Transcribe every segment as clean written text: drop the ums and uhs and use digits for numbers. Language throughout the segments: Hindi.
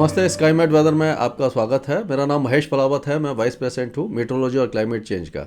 नमस्ते, स्काईमेट वेदर में आपका स्वागत है। मेरा नाम महेश पलावत है। मैं वाइस प्रेसिडेंट हूँ मेट्रोलॉजी और क्लाइमेट चेंज का।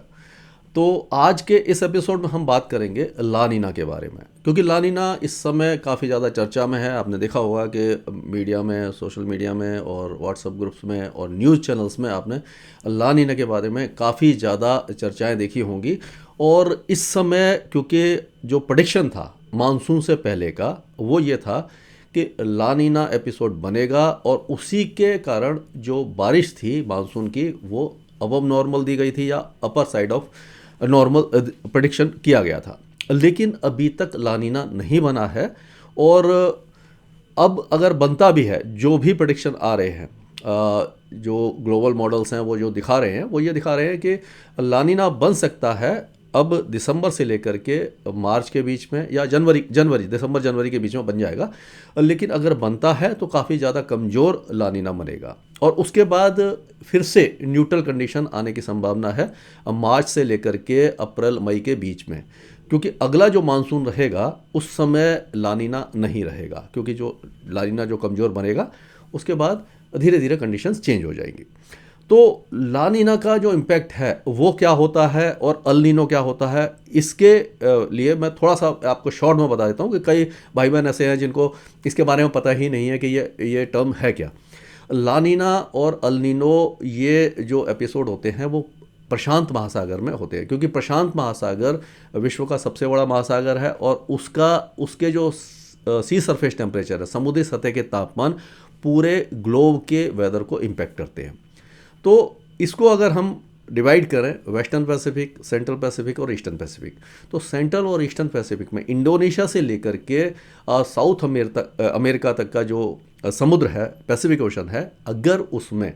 तो आज के इस एपिसोड में हम बात करेंगे ला नीना के बारे में, क्योंकि ला नीना इस समय काफ़ी ज़्यादा चर्चा में है। आपने देखा होगा कि मीडिया में, सोशल मीडिया में और व्हाट्सएप ग्रुप्स में और न्यूज़ चैनल्स में आपने ला नीना के बारे में काफ़ी ज़्यादा चर्चाएँ देखी होंगी। और इस समय क्योंकि जो प्रेडिक्शन था मानसून से पहले का वो ये था कि ला नीना एपिसोड बनेगा, और उसी के कारण जो बारिश थी मानसून की वो अबव नॉर्मल दी गई थी या upper side of normal prediction किया गया था। लेकिन अभी तक ला नीना नहीं बना है। और अब अगर बनता भी है, जो भी प्रेडिक्शन आ रहे हैं, जो ग्लोबल मॉडल्स हैं वो जो दिखा रहे हैं वो ये दिखा रहे हैं कि ला नीना बन सकता है अब दिसंबर से लेकर के मार्च के बीच में, या दिसंबर जनवरी के बीच में बन जाएगा। लेकिन अगर बनता है तो काफ़ी ज़्यादा कमज़ोर ला नीना बनेगा, और उसके बाद फिर से न्यूट्रल कंडीशन आने की संभावना है मार्च से लेकर के अप्रैल मई के बीच में। क्योंकि अगला जो मानसून रहेगा उस समय ला नीना नहीं रहेगा, क्योंकि जो ला नीना जो कमज़ोर बनेगा उसके बाद धीरे धीरे कंडीशंस चेंज हो जाएंगी। तो ला नीना का जो इम्पैक्ट है वो क्या होता है और अल नीनो क्या होता है, इसके लिए मैं थोड़ा सा आपको शॉर्ट में बता देता हूँ कि कई भाई बहन ऐसे हैं जिनको इसके बारे में पता ही नहीं है कि ये टर्म है क्या। ला नीना और अल नीनो ये जो एपिसोड होते हैं वो प्रशांत महासागर में होते हैं, क्योंकि प्रशांत महासागर विश्व का सबसे बड़ा महासागर है, और उसके जो सी सरफेस टेम्परेचर है, समुद्री सतह के तापमान पूरे ग्लोब के वेदर को इम्पैक्ट करते हैं। तो इसको अगर हम डिवाइड करें वेस्टर्न पैसिफिक, सेंट्रल पैसिफिक और ईस्टर्न पैसिफिक, तो सेंट्रल और ईस्टर्न पैसिफिक में इंडोनेशिया से लेकर के साउथ अमेरिका तक का जो समुद्र है, पैसिफिक ओशन है, अगर उसमें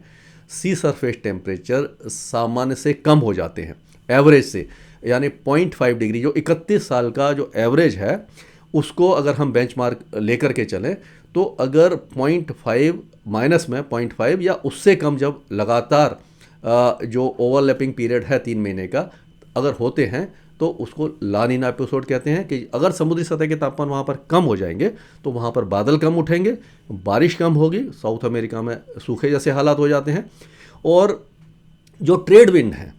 सी सरफेस टेम्परेचर सामान्य से कम हो जाते हैं, एवरेज से, यानी 0.5 डिग्री, जो 31 साल का जो एवरेज है उसको अगर हम बेंचमार्क लेकर के चलें, तो अगर 0.5 माइनस में 0.5 या उससे कम जब लगातार जो ओवरलैपिंग पीरियड है 3 महीने का अगर होते हैं, तो उसको ला नीना एपिसोड कहते हैं। कि अगर समुद्री सतह के तापमान वहाँ पर कम हो जाएंगे तो वहाँ पर बादल कम उठेंगे, बारिश कम होगी, साउथ अमेरिका में सूखे जैसे हालात हो जाते हैं। और जो ट्रेड विंड है,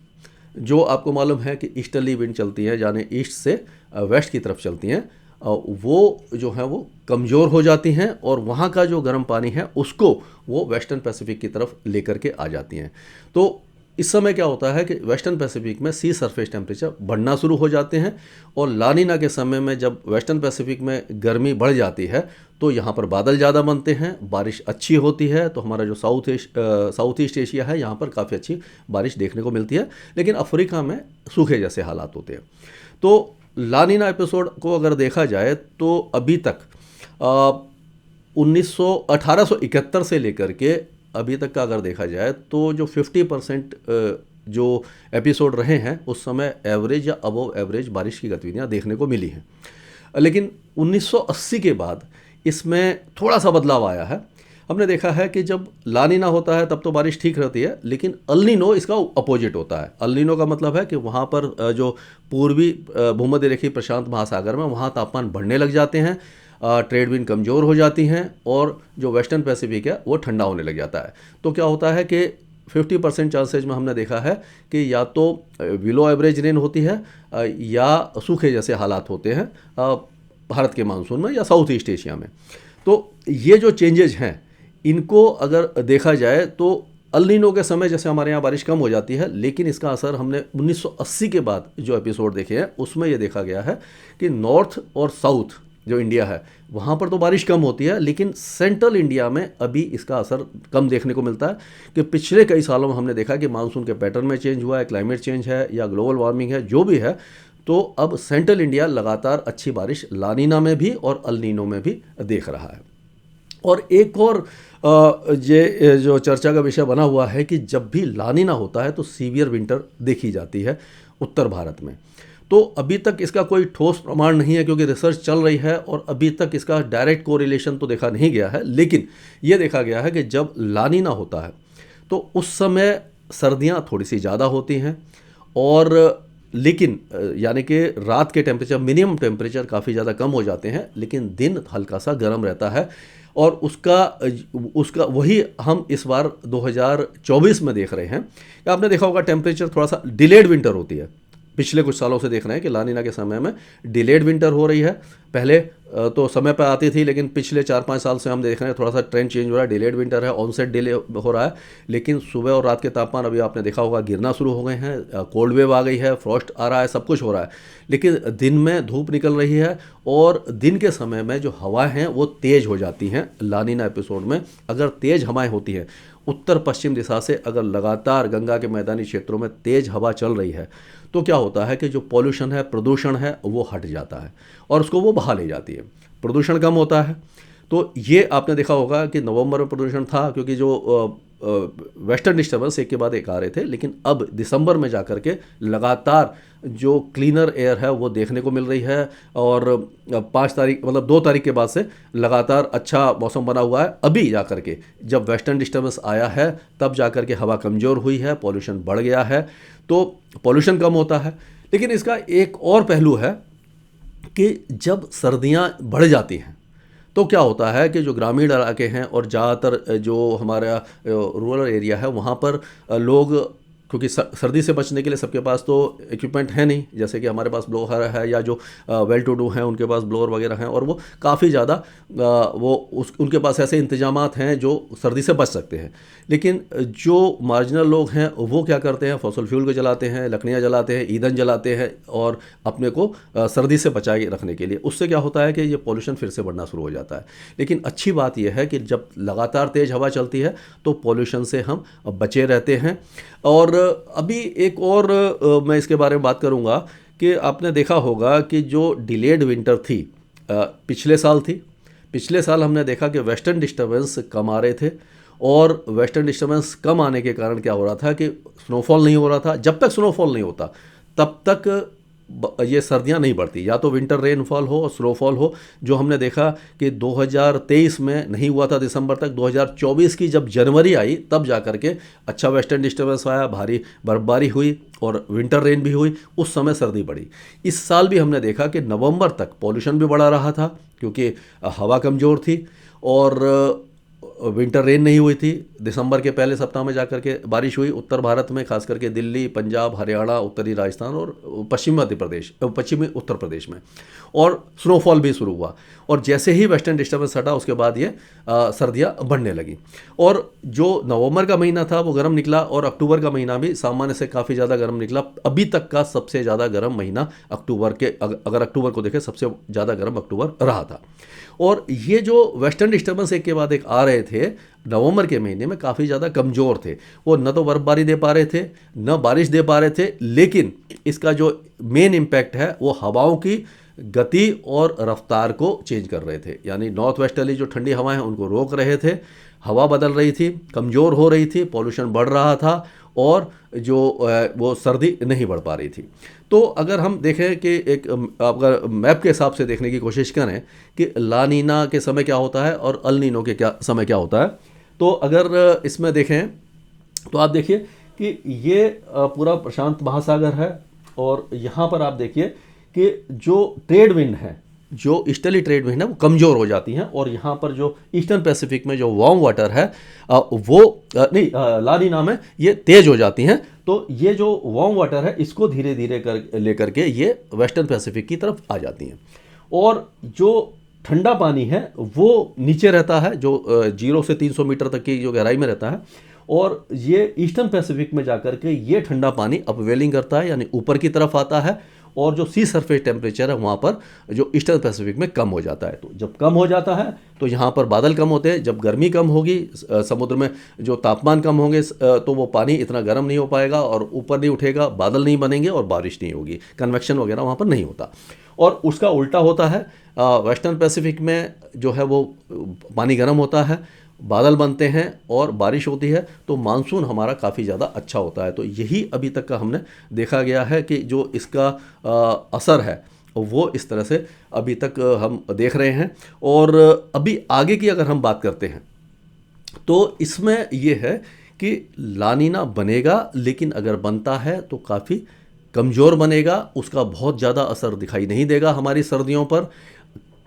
जो आपको मालूम है कि ईस्टर्ली विंड चलती है, यानी ईस्ट से वेस्ट की तरफ चलती हैं, वो जो है वो कमज़ोर हो जाती हैं, और वहाँ का जो गर्म पानी है उसको वो वेस्टर्न पैसिफिक की तरफ लेकर के आ जाती हैं। तो इस समय क्या होता है कि वेस्टर्न पैसिफिक में सी सरफेस टेम्परेचर बढ़ना शुरू हो जाते हैं, और ला नीना के समय में जब वेस्टर्न पैसिफिक में गर्मी बढ़ जाती है तो यहाँ पर बादल ज़्यादा बनते हैं, बारिश अच्छी होती है। तो हमारा जो साउथ ईस्ट एशिया है यहाँ पर काफ़ी अच्छी बारिश देखने को मिलती है, लेकिन अफ्रीका में सूखे जैसे हालात होते हैं। तो ला नीना एपिसोड को अगर देखा जाए तो अभी तक 1871 से लेकर के अभी तक का अगर देखा जाए तो जो 50% जो एपिसोड रहे हैं उस समय एवरेज या अबव एवरेज बारिश की गतिविधियां देखने को मिली हैं। लेकिन 1980 के बाद इसमें थोड़ा सा बदलाव आया है। हमने देखा है कि जब ला नीना होता है तब तो बारिश ठीक रहती है, लेकिन अल नीनो इसका अपोजिट होता है। अल नीनो का मतलब है कि वहाँ पर जो पूर्वी भूमध्य रेखीय प्रशांत महासागर में वहाँ तापमान बढ़ने लग जाते हैं, ट्रेड विंड कमज़ोर हो जाती हैं, और जो वेस्टर्न पैसिफिक है वो ठंडा होने लग जाता है। तो क्या होता है कि 50% चांसेज में हमने देखा है कि या तो बिलो एवरेज रेन होती है या सूखे जैसे हालात होते हैं भारत के मानसून में या साउथ ईस्ट एशिया में। तो ये जो चेंजेज हैं इनको अगर देखा जाए तो अल नीनो के समय जैसे हमारे यहाँ बारिश कम हो जाती है, लेकिन इसका असर हमने 1980 के बाद जो एपिसोड देखे हैं उसमें ये देखा गया है कि नॉर्थ और साउथ जो इंडिया है वहाँ पर तो बारिश कम होती है, लेकिन सेंट्रल इंडिया में अभी इसका असर कम देखने को मिलता है। कि पिछले कई सालों में हमने देखा कि मानसून के पैटर्न में चेंज हुआ है, क्लाइमेट चेंज है या ग्लोबल वार्मिंग है, जो भी है, तो अब सेंट्रल इंडिया लगातार अच्छी बारिश ला नीना में भी और अल नीनो में भी देख रहा है। और एक और ये जो चर्चा का विषय बना हुआ है कि जब भी ला नीना होता है तो सीवियर विंटर देखी जाती है उत्तर भारत में। तो अभी तक इसका कोई ठोस प्रमाण नहीं है, क्योंकि रिसर्च चल रही है और अभी तक इसका डायरेक्ट कोरिलेशन तो देखा नहीं गया है। लेकिन ये देखा गया है कि जब ला नीना होता है तो उस समय सर्दियाँ थोड़ी सी ज़्यादा होती हैं, और लेकिन यानी कि रात के टेम्परेचर, मिनिमम टेम्परेचर काफ़ी ज़्यादा कम हो जाते हैं, लेकिन दिन हल्का सा गर्म रहता है। और उसका उसका वही हम इस बार 2024 में देख रहे हैं। आपने देखा होगा टेम्परेचर थोड़ा सा डिलेड विंटर होती है। पिछले कुछ सालों से देख रहे हैं कि ला नीना के समय में डिलेड विंटर हो रही है। पहले तो समय पर आती थी, लेकिन पिछले 4-5 साल से हम देख रहे हैं थोड़ा सा ट्रेंड चेंज हो रहा है, डिलेड विंटर है, ऑनसेट डिले हो रहा है। लेकिन सुबह और रात के तापमान अभी आपने देखा होगा गिरना शुरू हो गए हैं, कोल्ड वेव आ गई है, फ्रॉस्ट आ रहा है, सब कुछ हो रहा है। लेकिन दिन में धूप निकल रही है और दिन के समय में जो हवाएं हैं वो तेज़ हो जाती हैं। ला नीना एपिसोड में अगर तेज़ हवाएं होती हैं, उत्तर पश्चिम दिशा से अगर लगातार गंगा के मैदानी क्षेत्रों में तेज़ हवा चल रही है, तो क्या होता है कि जो पॉल्यूशन है, प्रदूषण है, वो हट जाता है और उसको वो बहा ले जाती है। प्रदूषण कम होता है। तो ये आपने देखा होगा कि नवंबर में प्रदूषण था, क्योंकि जो वेस्टर्न डिस्टर्बेंस एक के बाद एक आ रहे थे, लेकिन अब दिसंबर में जाकर के लगातार जो क्लीनर एयर है वो देखने को मिल रही है। और 5 तारीख मतलब 2 तारीख के बाद से लगातार अच्छा मौसम बना हुआ है। अभी जाकर के जब वेस्टर्न डिस्टर्बेंस आया है, तब जाकर के हवा कमज़ोर हुई है, पॉल्यूशन बढ़ गया है। तो पॉल्यूशन कम होता है। लेकिन इसका एक और पहलू है कि जब सर्दियाँ बढ़ जाती हैं, तो क्या होता है कि जो ग्रामीण इलाके हैं और ज़्यादातर जो हमारा रूरल एरिया है, वहाँ पर लोग, क्योंकि सर्दी से बचने के लिए सबके पास तो इक्विपमेंट है नहीं, जैसे कि हमारे पास ब्लोअर है, या जो वेल टू डू हैं उनके पास ब्लोअर वगैरह हैं, और वो काफ़ी ज़्यादा उनके पास ऐसे इंतजामात हैं जो सर्दी से बच सकते हैं। लेकिन जो मार्जिनल लोग हैं वो क्या करते हैं, फॉसल फ्यूल को जलाते हैं, लकड़ियाँ जलाते हैं, ईंधन जलाते हैं, और अपने को सर्दी से बचाए रखने के लिए। उससे क्या होता है कि ये पॉल्यूशन फिर से बढ़ना शुरू हो जाता है। लेकिन अच्छी बात यह है कि जब लगातार तेज़ हवा चलती है तो पॉल्यूशन से हम बचे रहते हैं। और अभी एक और मैं इसके बारे में बात करूंगा कि आपने देखा होगा कि जो डिलेड विंटर थी पिछले साल थी। पिछले साल हमने देखा कि वेस्टर्न डिस्टर्बेंस कम आ रहे थे, और वेस्टर्न डिस्टर्बेंस कम आने के कारण क्या हो रहा था कि स्नोफॉल नहीं हो रहा था। जब तक स्नोफॉल नहीं होता तब तक ये सर्दियां नहीं बढ़ती, या तो विंटर रेनफॉल हो और स्नोफॉल हो। जो हमने देखा कि 2023 में नहीं हुआ था दिसंबर तक, 2024 की जब जनवरी आई तब जाकर के अच्छा वेस्टर्न डिस्टर्बेंस आया, भारी बर्फबारी हुई और विंटर रेन भी हुई, उस समय सर्दी बढ़ी। इस साल भी हमने देखा कि नवंबर तक पॉल्यूशन भी बढ़ा रहा था, क्योंकि हवा कमज़ोर थी और विंटर रेन नहीं हुई थी। दिसंबर के पहले सप्ताह में जाकर के बारिश हुई उत्तर भारत में, खास करके दिल्ली, पंजाब, हरियाणा, उत्तरी राजस्थान और पश्चिमी उत्तर प्रदेश में, और स्नोफॉल भी शुरू हुआ। और जैसे ही वेस्टर्न डिस्टर्बेंस हटा उसके बाद ये सर्दियाँ बढ़ने लगी। और जो नवंबर का महीना था वो गर्म निकला, और अक्टूबर का महीना भी सामान्य से काफ़ी ज़्यादा गर्म निकला। अभी तक का सबसे ज़्यादा गर्म महीना अक्टूबर के, अगर अक्टूबर को देखें, सबसे ज़्यादा गर्म अक्टूबर रहा था। और ये जो वेस्टर्न डिस्टर्बेंस एक के बाद एक आ रहे थे, नवंबर के महीने में काफ़ी ज़्यादा कमज़ोर थे। वो न तो बर्फबारी दे पा रहे थे, न बारिश दे पा रहे थे, लेकिन इसका जो मेन इम्पैक्ट है वो हवाओं की गति और रफ्तार को चेंज कर रहे थे। यानी नॉर्थ वेस्टर्ली जो ठंडी हवाएं हैं उनको रोक रहे थे, हवा बदल रही थी, कमज़ोर हो रही थी, पॉल्यूशन बढ़ रहा था, और जो वो सर्दी नहीं बढ़ पा रही थी। तो अगर हम देखें कि एक अगर मैप के हिसाब से देखने की कोशिश करें कि ला नीना के समय क्या होता है और अल नीनो के समय क्या होता है, तो अगर इसमें देखें तो आप देखिए कि ये पूरा प्रशांत महासागर है, और यहाँ पर आप देखिए कि जो ट्रेड विंड है, जो ईस्टर्ली ट्रेड विंड है वो कमज़ोर हो जाती हैं, और यहाँ पर जो ईस्टर्न पैसिफिक में जो वार्म वाटर है वो ला नीना में ये तेज़ हो जाती हैं। तो ये जो वार्म वाटर है इसको धीरे धीरे लेकर के ये वेस्टर्न पैसिफिक की तरफ आ जाती हैं, और जो ठंडा पानी है वो नीचे रहता है, जो 0 से 300 मीटर तक की जो गहराई में रहता है, और ये ईस्टर्न पैसिफिक में जाकर के ये ठंडा पानी अपवेलिंग करता है, यानी ऊपर की तरफ आता है, और जो सी सरफेस टेम्परेचर है वहाँ पर जो ईस्टर्न पैसिफिक में कम हो जाता है। तो जब कम हो जाता है तो यहाँ पर बादल कम होते हैं। जब गर्मी कम होगी, समुद्र में जो तापमान कम होंगे, तो वो पानी इतना गर्म नहीं हो पाएगा और ऊपर नहीं उठेगा, बादल नहीं बनेंगे और बारिश नहीं होगी, कन्वेक्शन वगैरह वहाँ पर नहीं होता। और उसका उल्टा होता है, वेस्टर्न पैसिफिक में जो है वो पानी गर्म होता है, बादल बनते हैं और बारिश होती है, तो मानसून हमारा काफ़ी ज़्यादा अच्छा होता है। तो यही अभी तक का हमने देखा गया है कि जो इसका असर है वो इस तरह से अभी तक हम देख रहे हैं। और अभी आगे की अगर हम बात करते हैं तो इसमें ये है कि ला नीना बनेगा, लेकिन अगर बनता है तो काफ़ी कमज़ोर बनेगा, उसका बहुत ज़्यादा असर दिखाई नहीं देगा हमारी सर्दियों पर।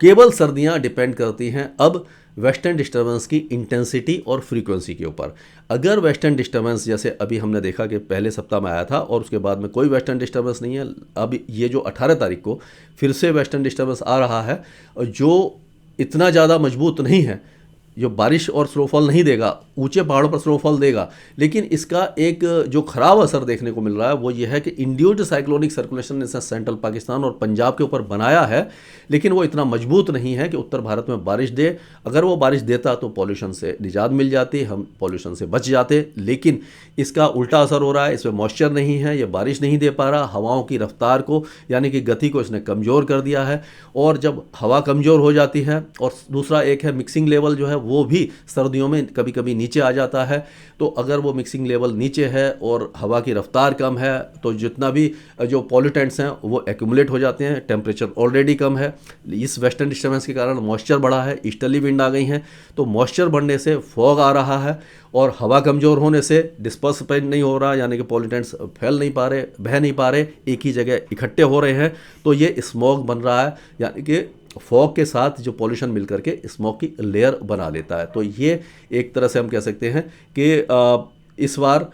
केवल सर्दियां डिपेंड करती हैं अब वेस्टर्न डिस्टर्बेंस की इंटेंसिटी और फ्रीक्वेंसी के ऊपर। अगर वेस्टर्न डिस्टर्बेंस जैसे अभी हमने देखा कि पहले सप्ताह में आया था और उसके बाद में कोई वेस्टर्न डिस्टर्बेंस नहीं है, अब ये जो 18 तारीख को फिर से वेस्टर्न डिस्टर्बेंस आ रहा है जो इतना ज़्यादा मजबूत नहीं है, जो बारिश और स्नोफॉल नहीं देगा, ऊंचे पहाड़ों पर स्नोफॉल देगा, लेकिन इसका एक जो खराब असर देखने को मिल रहा है वो ये है कि इंड्यूस्ड साइक्लोनिक सर्कुलेशन ने सेंट्रल पाकिस्तान और पंजाब के ऊपर बनाया है, लेकिन वो इतना मजबूत नहीं है कि उत्तर भारत में बारिश दे। अगर वो बारिश देता तो पॉल्यूशन से निजात मिल जाती, हम पॉल्यूशन से बच जाते, लेकिन इसका उल्टा असर हो रहा है। इसमें मॉइस्चर नहीं है, ये बारिश नहीं दे पा रहा, हवाओं की रफ्तार को यानी कि गति को इसने कमज़ोर कर दिया है। और जब हवा कमज़ोर हो जाती है, और दूसरा एक है मिक्सिंग लेवल जो है वो भी सर्दियों में कभी कभी नीचे आ जाता है। तो अगर वो मिक्सिंग लेवल नीचे है और हवा की रफ्तार कम है तो जितना भी जो पॉल्यूटेंट्स हैं वो एक्यूमुलेट हो जाते हैं। टेम्परेचर ऑलरेडी कम है, इस वेस्टर्न डिस्टर्बेंस के कारण मॉइस्चर बढ़ा है, ईस्टर्ली विंड आ गई हैं, तो मॉइस्चर बढ़ने से फॉग आ रहा है और हवा कमज़ोर होने से डिस्पर्समेंट नहीं हो रहा, यानी कि पॉल्यूटेंट्स फैल नहीं पा रहे, बह नहीं पा रहे, एक ही जगह इकट्ठे हो रहे हैं, तो ये स्मॉग बन रहा है, यानी कि फॉग के साथ जो पॉल्यूशन मिल करके स्मोक की लेयर बना लेता है। तो ये एक तरह से हम कह सकते हैं कि इस बार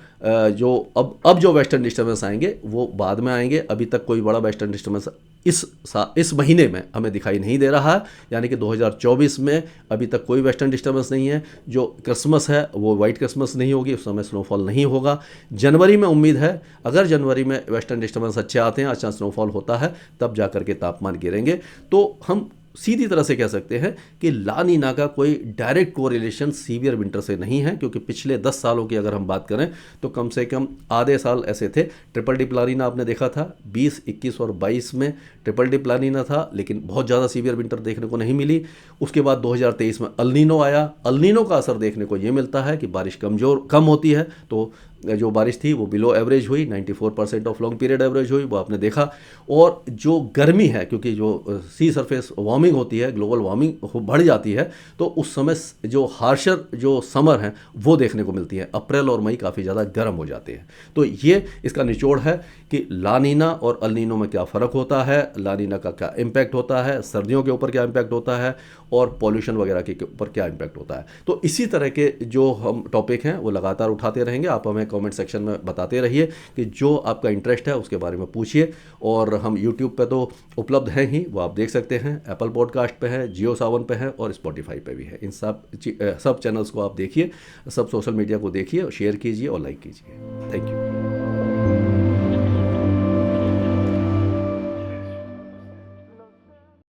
जो अब जो वेस्टर्न डिस्टर्बेंस आएंगे वो बाद में आएंगे। अभी तक कोई बड़ा वेस्टर्न डिस्टर्बेंस इस महीने में हमें दिखाई नहीं दे रहा है, यानी कि 2024 में अभी तक कोई वेस्टर्न डिस्टर्बेंस नहीं है। जो क्रिसमस है वो वाइट क्रिसमस नहीं होगी, उस समय स्नोफॉल नहीं होगा। जनवरी में उम्मीद है, अगर जनवरी में वेस्टर्न डिस्टर्बेंस अच्छे आते हैं, अच्छा स्नोफॉल होता है, तब जा करके तापमान गिरेंगे। तो हम सीधी तरह से कह सकते हैं कि ला नीना का कोई डायरेक्ट कोरिलेशन सीवियर विंटर से नहीं है, क्योंकि पिछले 10 सालों की अगर हम बात करें तो कम से कम आधे साल ऐसे थे। ट्रिपल डिप ला नीना आपने देखा था 20, 21 और 22 में ट्रिपल डिप ला नीना था, लेकिन बहुत ज़्यादा सीवियर विंटर देखने को नहीं मिली। उसके बाद 2023 में अल नीनो आया। अल नीनो का असर देखने को ये मिलता है कि बारिश कम होती है, तो जो बारिश थी वो बिलो एवरेज हुई, 94% ऑफ लॉन्ग पीरियड एवरेज हुई, वो आपने देखा। और जो गर्मी है, क्योंकि जो सी सरफेस वार्मिंग होती है, ग्लोबल वार्मिंग बढ़ जाती है, तो उस समय जो हार्शर जो समर है वो देखने को मिलती है। अप्रैल और मई काफ़ी ज़्यादा गर्म हो जाते हैं। तो ये इसका निचोड़ है कि ला नीना और अल नीनो में क्या फ़र्क होता है, ला नीना का क्या इम्पैक्ट होता है, सर्दियों के ऊपर क्या इम्पैक्ट होता है, और पॉल्यूशन वगैरह के ऊपर क्या इम्पैक्ट होता है। तो इसी तरह के जो हम टॉपिक हैं वो लगातार उठाते रहेंगे। आप हमें कमेंट सेक्शन में बताते रहिए कि जो आपका इंटरेस्ट है उसके बारे में पूछिए। और हम यूट्यूब पे तो उपलब्ध हैं ही, वो आप देख सकते हैं, एप्पल पॉडकास्ट पे है, जियो सावन पे है और स्पॉटिफाई पे भी है। इन सब चैनल्स को आप देखिए, सब सोशल मीडिया को देखिए, शेयर कीजिए और लाइक कीजिए। Thank you.